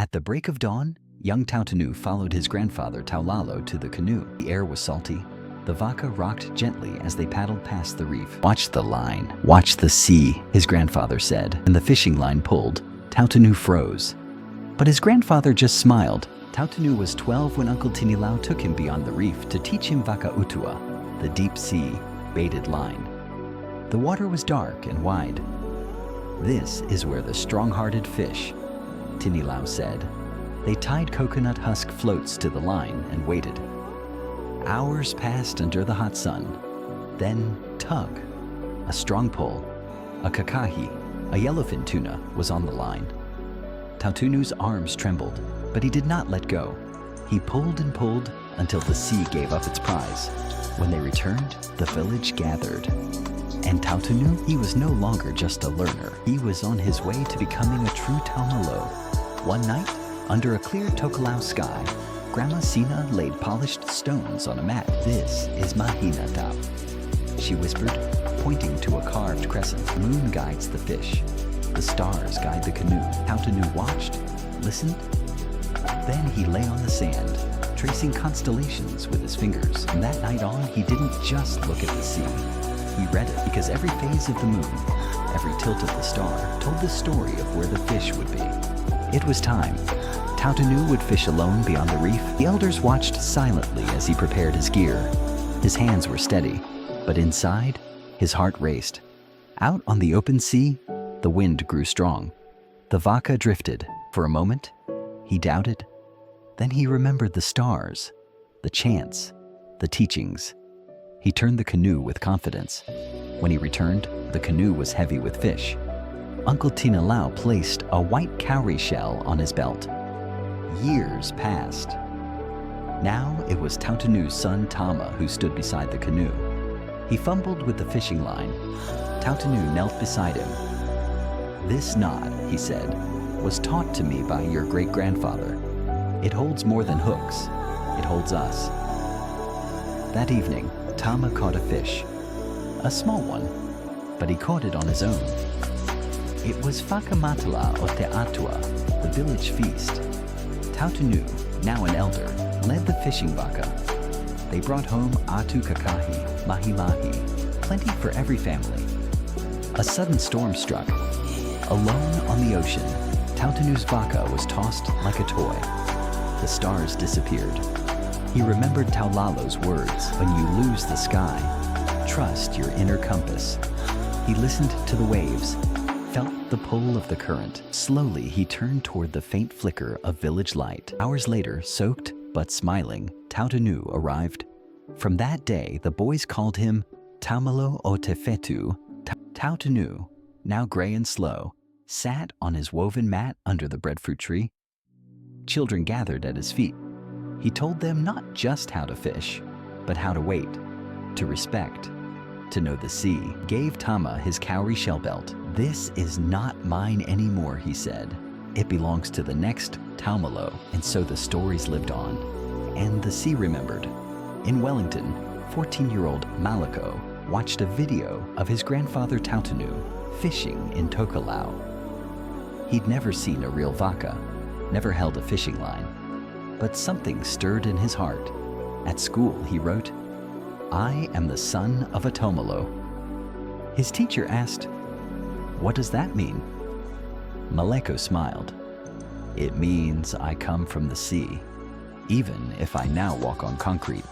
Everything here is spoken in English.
At the break of dawn, young Tautanu followed his grandfather Taulalo to the canoe. The air was salty. The vaca rocked gently as they paddled past the reef. "Watch the line, watch the sea," his grandfather said. And the fishing line pulled. Tautanu froze. But his grandfather just smiled. Tautanu was 12 when Uncle Tinilau took him beyond the reef to teach him vaca utua, the deep sea, baited line. The water was dark and wide. "This is where the strong-hearted fish," Tinilau said. They tied coconut husk floats to the line and waited. Hours passed under the hot sun. Then tug, a strong pull, a kakahi, a yellowfin tuna, was on the line. Tautanu's arms trembled, but he did not let go. He pulled and pulled until the sea gave up its prize. When they returned, the village gathered. And Tautanu, he was no longer just a learner. He was on his way to becoming a true taumalo. One night, under a clear Tokelau sky, Grandma Sina laid polished stones on a mat. "This is Mahinata," she whispered, pointing to a carved crescent. "Moon guides the fish. The stars guide the canoe." Tautanu watched, listened. Then he lay on the sand, tracing constellations with his fingers. From that night on, he didn't just look at the sea. He read it, because every phase of the moon, every tilt of the star, told the story of where the fish would be. It was time. Tautanu would fish alone beyond the reef. The elders watched silently as he prepared his gear. His hands were steady, but inside, his heart raced. Out on the open sea, the wind grew strong. The vaca drifted. For a moment, he doubted. Then he remembered the stars, the chants, the teachings. He turned the canoe with confidence. When he returned, the canoe was heavy with fish. Uncle Tinilau placed a white cowrie shell on his belt. Years passed. Now it was Tautanu's son Tama who stood beside the canoe. He fumbled with the fishing line. Tautanu knelt beside him. "This knot," he said, "was taught to me by your great-grandfather. It holds more than hooks. It holds us." That evening, Tama caught a fish. A small one, but he caught it on his own. It was Whakamatala o Te Atua, the village feast. Tautanu, now an elder, led the fishing vaca. They brought home atu kakahi, mahi-mahi, plenty for every family. A sudden storm struck. Alone on the ocean, Tautanu's vaca was tossed like a toy. The stars disappeared. He remembered Taulalo's words, "When you lose the sky, trust your inner compass." He listened to the waves, felt the pull of the current. Slowly, he turned toward the faint flicker of village light. Hours later, soaked but smiling, Tautanu arrived. From that day, the boys called him Taumalo o Te Whetū. Tautanu, now gray and slow, sat on his woven mat under the breadfruit tree. Children gathered at his feet. He told them not just how to fish, but how to wait, to respect, to know the sea. Gave Tama his cowrie shell belt. "This is not mine anymore," he said. "It belongs to the next Taumalo." And so the stories lived on, and the sea remembered. In Wellington, 14-year-old Maliko watched a video of his grandfather Tautanu fishing in Tokelau. He'd never seen a real vaca, never held a fishing line, but something stirred in his heart. At school, he wrote, "I am the son of a Taumalo." His teacher asked, "What does that mean?" Maleko smiled. "It means I come from the sea, even if I now walk on concrete."